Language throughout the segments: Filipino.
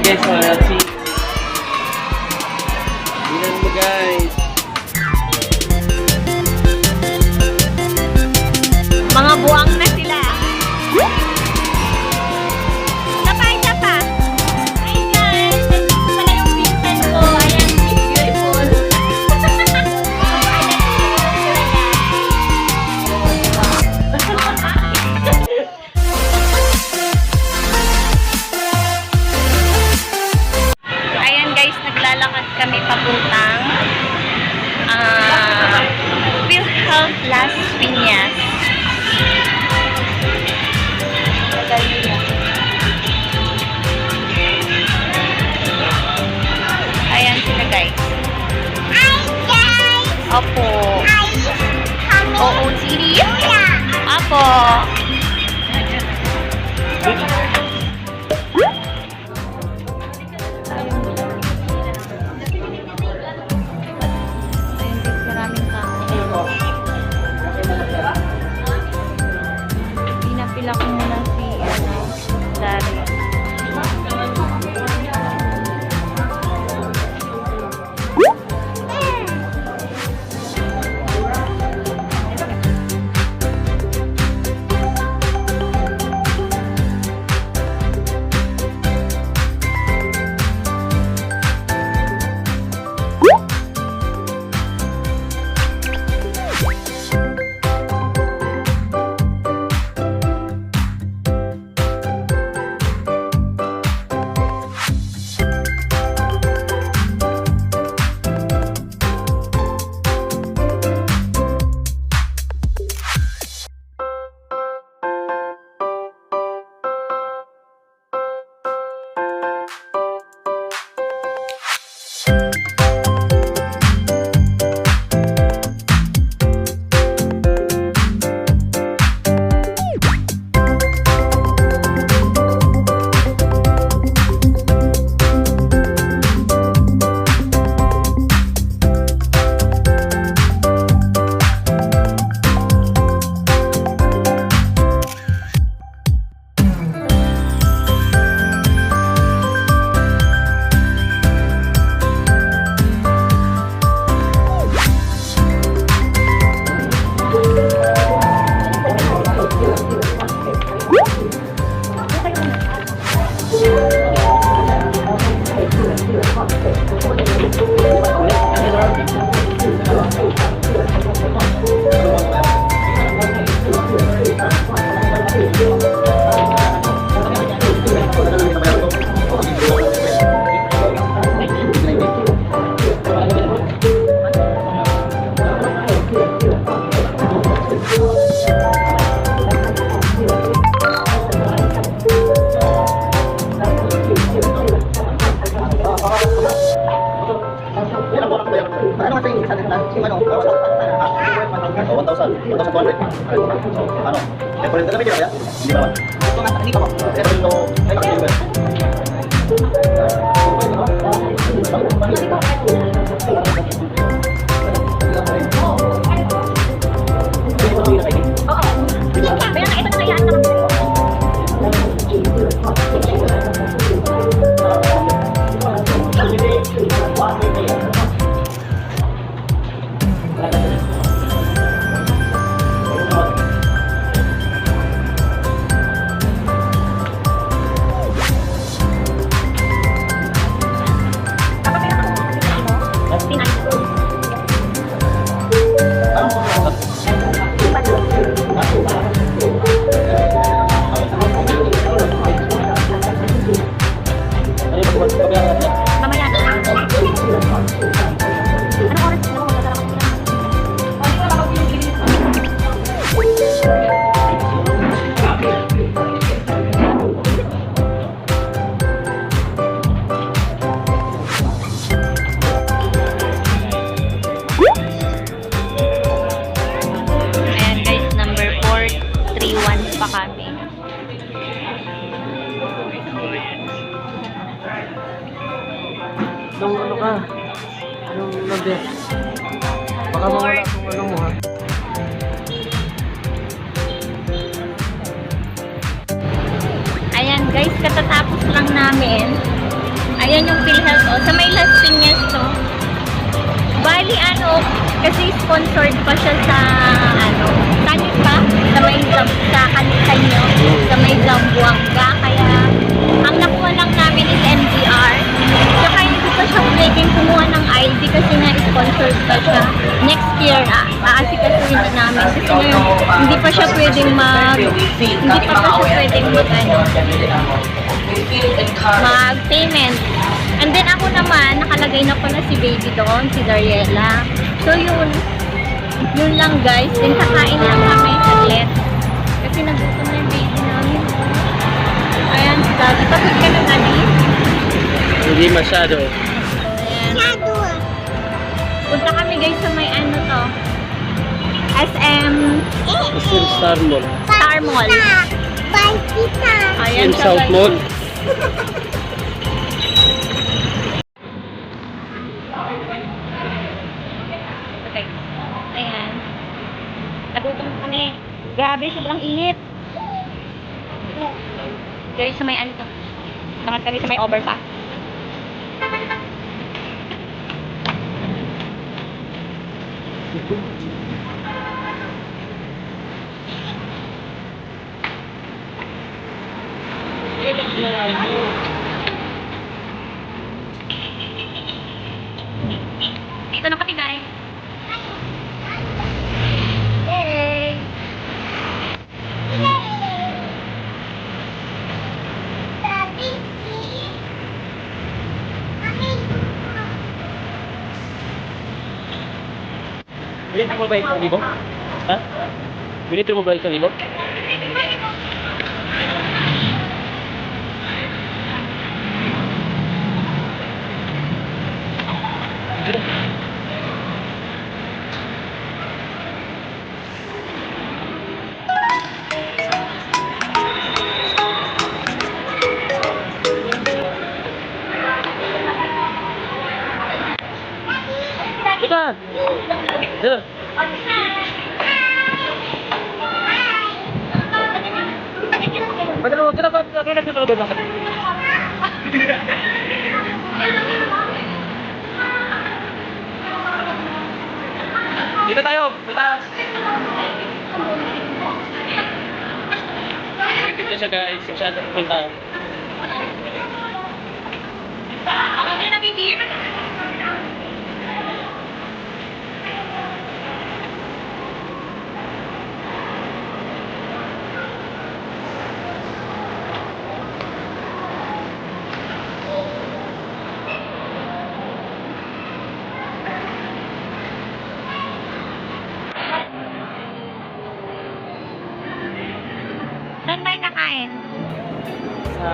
guys, let's see. Tingnan mo guys. Mga buwang na sila. Isa pa. Hi guys, ito pala yung pinsan ko. Ayan, she's beautiful. Ayan guys, naglalakad kami papuntang PhilHealth Las Piñas. Ayan sila guys. Hi guys! Opo. Oo, serious? Opo. Maraming tao. Pinapila ko muna si Dario. Ano kasi yung isa nila? Si Manong, 1,200. Ano? Eh, kung ito na medyo kaya? Hindi ba? Ito nga, hindi pa po. Pero ito, ay nakasili ba? Nung ano ka? Anong number? Baka mawala kung ano mo ha. Ayan guys, katatapos lang namin Ayan yung PhilHealth, oh. Sa may Las Piñas, to. Bali, kasi sponsored pa siya sa, Tanit pa? Sa may sa kanyo, sa may Zamboanga. Kaya, ang nakuha lang namin is NCR. Saka hindi pa siya pwedeng kumuha ng ID kasi nga sponsored pa siya. Next year, aasikasuhin na namin. Kasi nga, hindi pa siya pwedeng mag-payment. And then ako naman, nakalagay na pala si baby doon, si Dariela. So yun lang guys. Then kakain lang kami saglit. Kasi nagutom na yung baby namin. Ayan, si Daddy. Pagod ka na, Daddy? Hindi masyado. Ayan. Punta kami guys sa may SM Kasi Star Mall. Star Mall. Ayan In siya, South guys. Mall. Okay. Ayan. Nagutom kami. Grabe, sobrang init. Guys, sa may to. Sangat kami sa may overpass. Ito na kami guys. Yay! Binito mo ba isang libo? Ha? Binito mo ba isang libo? Ika! Dito! Padalo, kita pa, kita. Dito tayo, taas. Dito siya guys, siya punta. Saan tayo nakain? Sa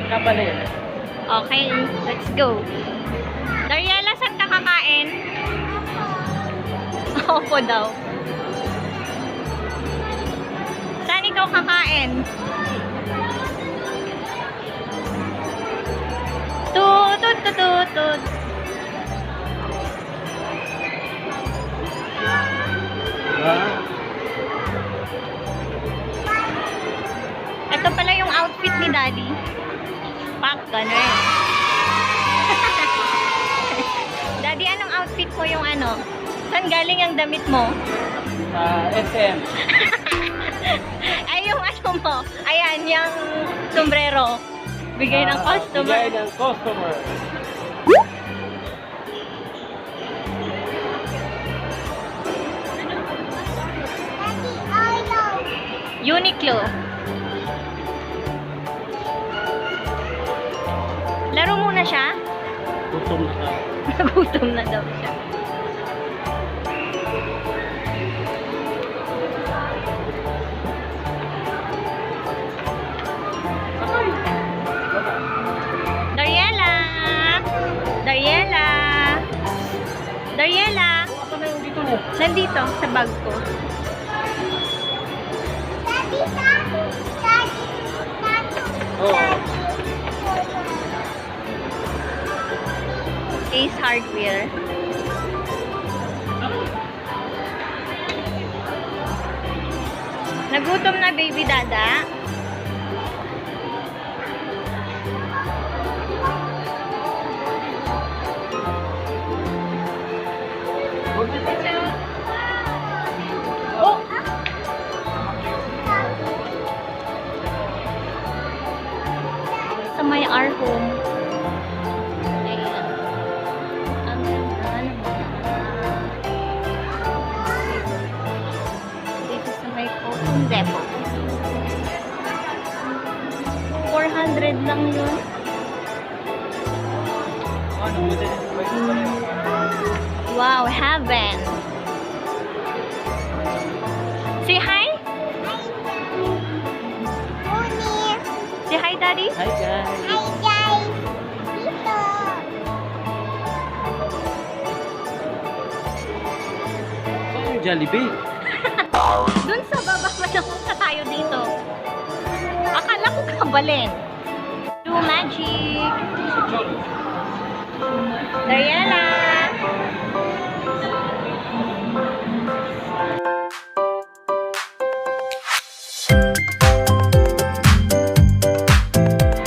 Kapalit. Okay, let's go. Dariela, saan ka kakain? Opo daw. Saan ikaw kakain? Tutut, tutut. Ito pala yung outfit ni Daddy. Pak, ganun. Daddy, anong outfit mo yung Saan galing ang damit mo? SM. Ay, yung mo. Ayan, yung sombrero. Bigay ng customer. Bigay ng customer. Uniqlo. Laro muna siya. Gutom na ka. Nagutom na daw siya. Dariela! Dariela! Dariela! Ako na yung dito mo. Nandito, sa bag ko. Oo. Ace Hardware. Nagutom na, baby dada. home. Ayan. Ang ganda naman. Dito sa may Home Depot. 400 lang yun. Wow, heaven. Say hi. Uni. Say hi, Daddy. Hi guys. Hi guys. Dito. Saan yung Jollibee? Dun sa baba pa napunta tayo dito. Akala ko kabalin. Do magic. Dariela.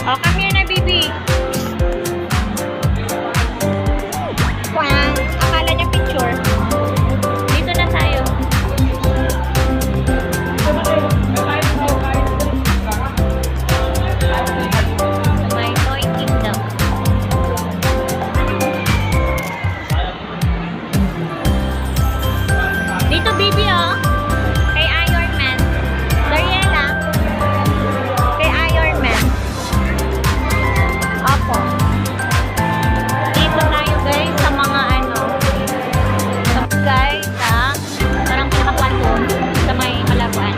Oh, come here na, baby. Wow. Akala niya picture. Dito na tayo. May Toy Kingdom. Dito, baby, oh. Kay Iron Man. Dariela. Kay Iron Man. Opo. Dito tayo, guys, sa mga ano. Guys, parang pinakapanton sa may Malabuan.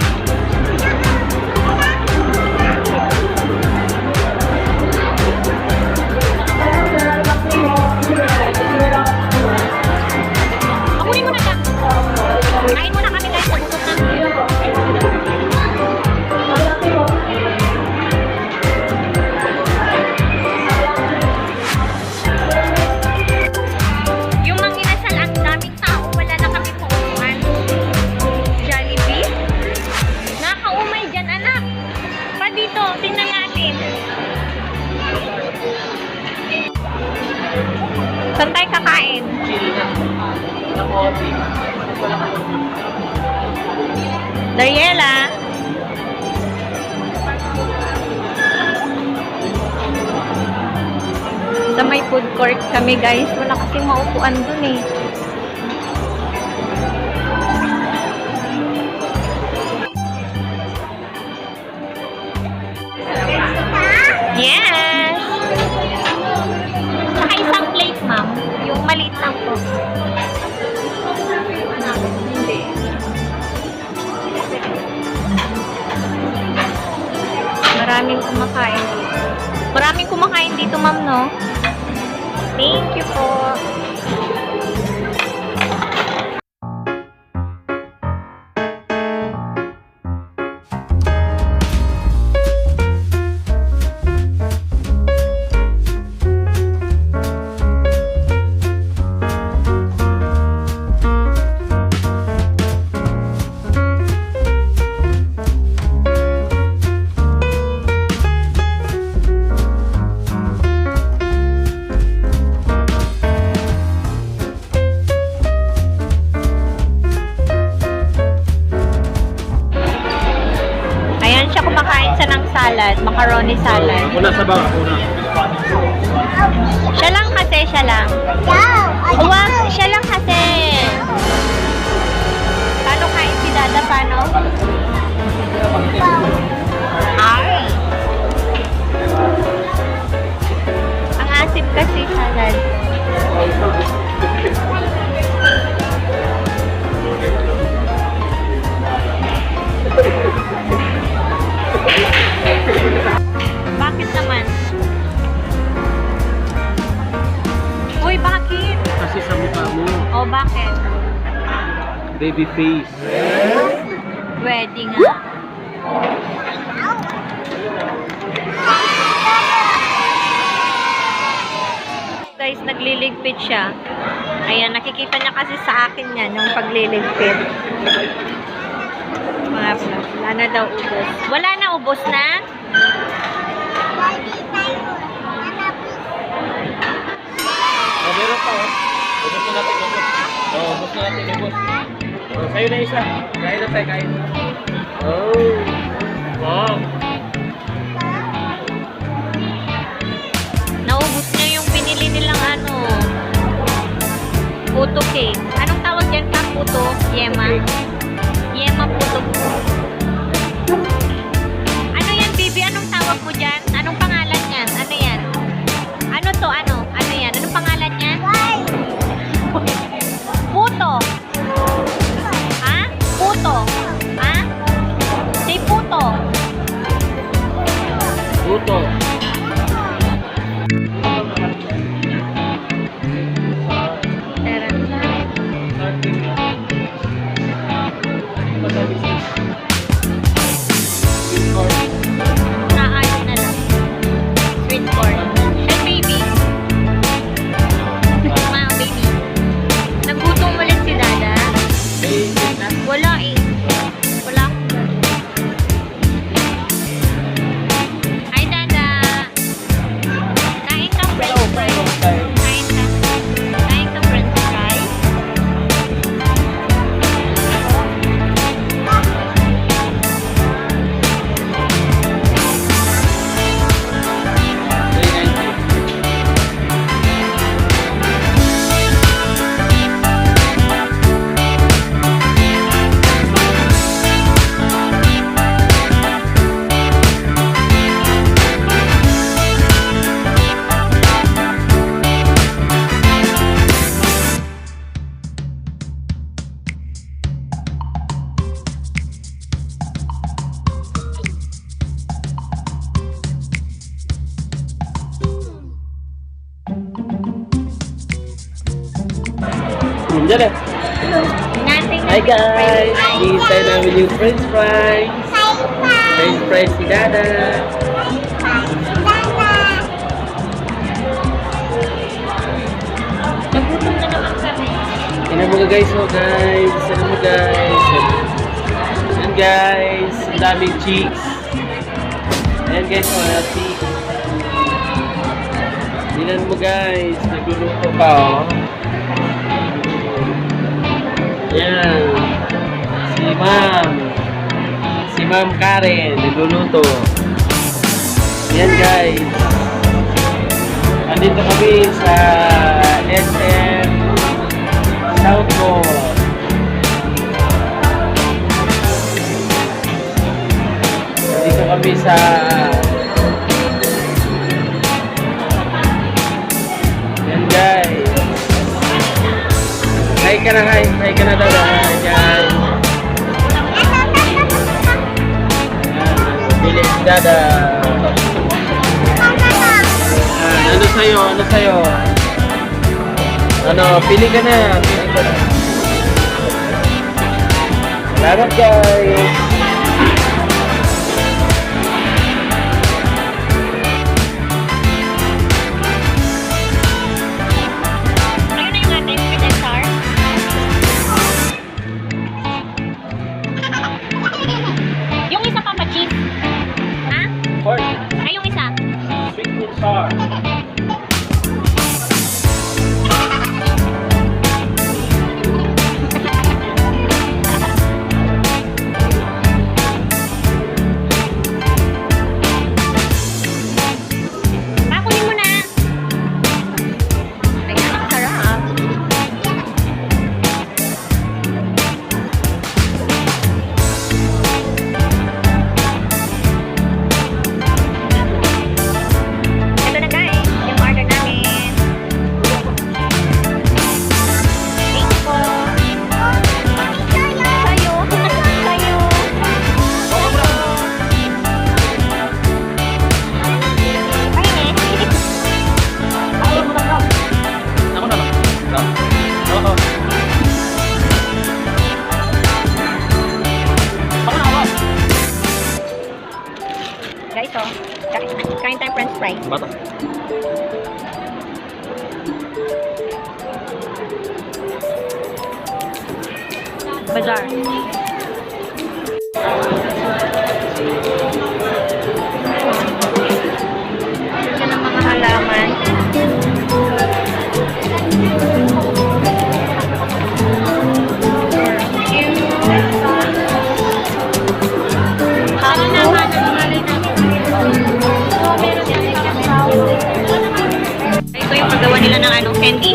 Akunin mo na siya. Kain muna kami, guys. Nagusok na. Yung mga inasal, ang daming tao. Wala na kami puupuan. Jollibee. Nakaumay dyan, anak. Pa dito, tingnan natin. Saan tayo kakain? Chill na. Na coffee. Dariela. Sa may food court kami, guys. Wala kasing maupuan dun eh. Yes! Saka isang plate, ma'am. Yung maliit lang po. Hindi. Maraming kumakain dito. Maraming kumakain dito, ma'am, no? Thank you po. Ayan siya, kumakain siya ng salad, macaroni salad. Una sa baka, una. Siya lang kasi, siya lang. Ciao. Uwag, siya lang kasi. Paano kain si Dada? Paano? Ay! Ang asim kasi salad. Bakit naman? Uy, bakit? Kasi sa mukha mo, O, bakit? baby face. Pwede nga. Guys, nagliligpit siya. Ayan, nakikita niya kasi sa akin yan, yung pagliligpit. Mga vlog. Wala na daw ubos. Wala na, ubos na? Oh, meron pa, oh. Ubus na natin, ubus. Oh, ubus na natin, ubus. Oh, sa'yo na isa. Kain na tayo, kain. Oh. Wow. cake. Anong tawag dyan ka? Puto? Yema? Yema puto. Ano yan, baby? Anong tawag mo dyan? Anong pangalan yan? Ano yan? Ano to? Ano? Ano yan? Anong pangalan yan? Puto. Ha? Puto. Ha? Say puto. Puto. Tara. Naayos na lang. Sweet corn. Hey, baby. Ma, baby. Nagutom ulit si Dada. Wala eh. Wala akong Hi, Dada. Kain ka french fries. Kain ka. Kain ka french fries. Diyan eh. Nating Hi guys! Hintay namin yung french fries. French fries si Dada. Nagutom na naman kami. Tingnan mo guys, oh guys. Tingnan mo guys. Ayan guys. Ang daming cheeks. Ayan guys, mga cheeks. Tingnan mo guys. Nagluluto pa oh. Ayan. Si Ma'am Karen. Nagluluto. Ayan guys. Andito kami sa SM South Mall. Andito kami sa yan guys. Hi ka na, hi. Hi ka na daw. Hi guys. Pili si Dada. Ano sa'yo? Ano sa'yo? Ano? Pili ka na. Pili ka na. Salamat guys. Ayun na yung ating sweet and sour. Yung isa pa cheese. Ha? Pork. Ay, yung isa. Sweet and sour. Kunin mo na. Ayan, ang sarap. Ito na guys, yung order namin. Thank you po. Sayo. Sayo. Ayun eh. Ako na lang. Oo. Ako na ako. Guys, oh. Kain tayo french fries. Bata. Bazaar. Ito ng mga halaman. Ano naman ang malay namin? Ito yung paggawa nila ng candy.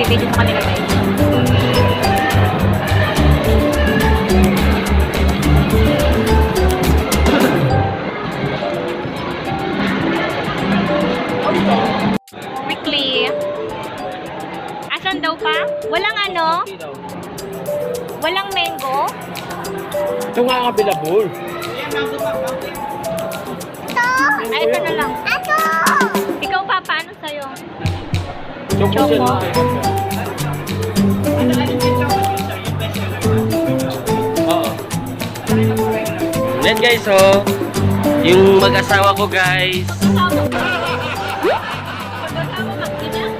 Bibidyo sa kanila guys. Weekly. Asan daw pa? Walang ano? Walang mango? Ito nga available. Ay, ito na lang. Ato! Ikaw pa, paano sa'yo? Choco. Oo. Yan guys, oh. Yung mag-asawa ko guys.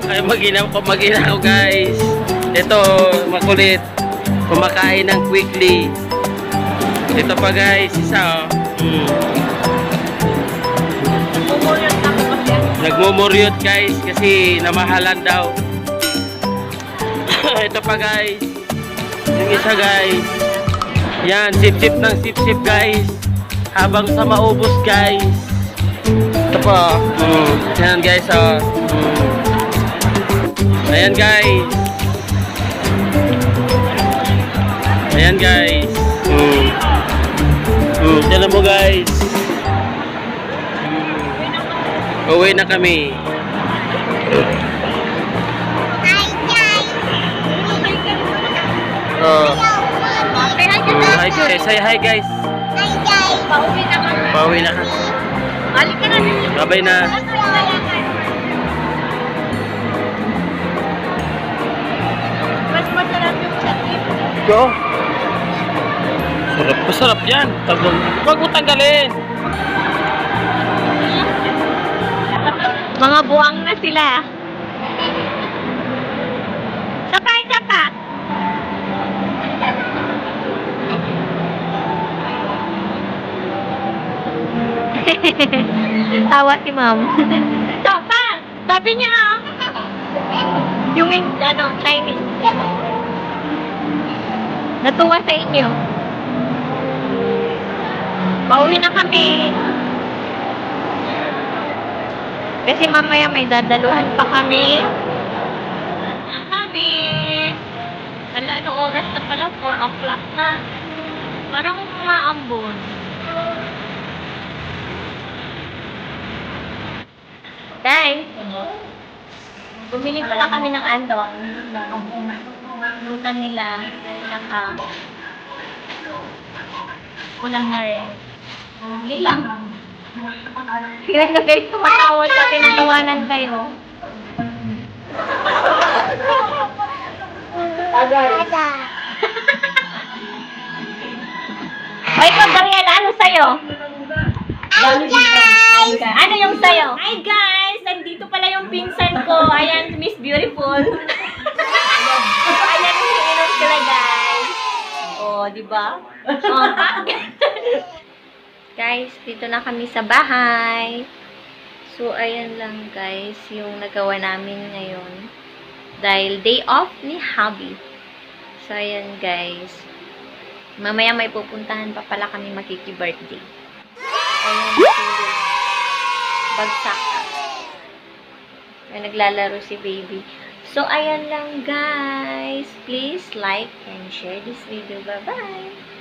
Ay, mag-ina ko guys. Ito, makulit. Kumakain ng quickly. Ito pa guys, isa oh. Nagmumuryot guys kasi namahalan daw. Ito pa guys. Yung isa guys. Yan, sip-sip ng sip-sip guys. Habang sa maubos guys. Ito pa. Yan guys oh. Ayan guys. Ayan guys. Tignan mo guys. Uwi na kami. Hi guys! Oh. Say hi ka na. Hi guys. Say hi guys. Hi guys! Pauwi na kami. Pauwi na kami. Balik ka na. Bye-bye na. Mas masarap yung chatip. Go. Sarap. Masarap yan. Huwag mo tanggalin. Mga buwang na sila. Sakay ka pa. Tawa si ma'am. Topa! Sabi niya yung ano, Chinese. Natuwa sa inyo. Pauwi na kami. Kasi mamaya may dadaluhan pa kami. Wala, anong oras na pala? 4 o'clock na. Parang umaambon. Guys, bumili pala kami ng andong. Lutan nila. Kulang na rin. Bumili lang. Sila na guys, tumatawa sa tinatawanan kayo. Ada! Ay, ikaw, Dariel, ano sa'yo? Hi guys! Ano yung sa'yo? Hi guys! Nandito pala yung pinsan ko. Ayan, Miss Beautiful. Ayan, umiinom sila guys. Oh, di ba? Oh, guys, dito na kami sa bahay. So, ayan lang guys, yung nagawa namin ngayon. Dahil day off ni Hubby. So, ayan guys. Mamaya may pupuntahan pa pala kami makiki-birthday. Ayan, bagsak. May naglalaro si baby. So, ayan lang guys. Please like and share this video. Bye-bye!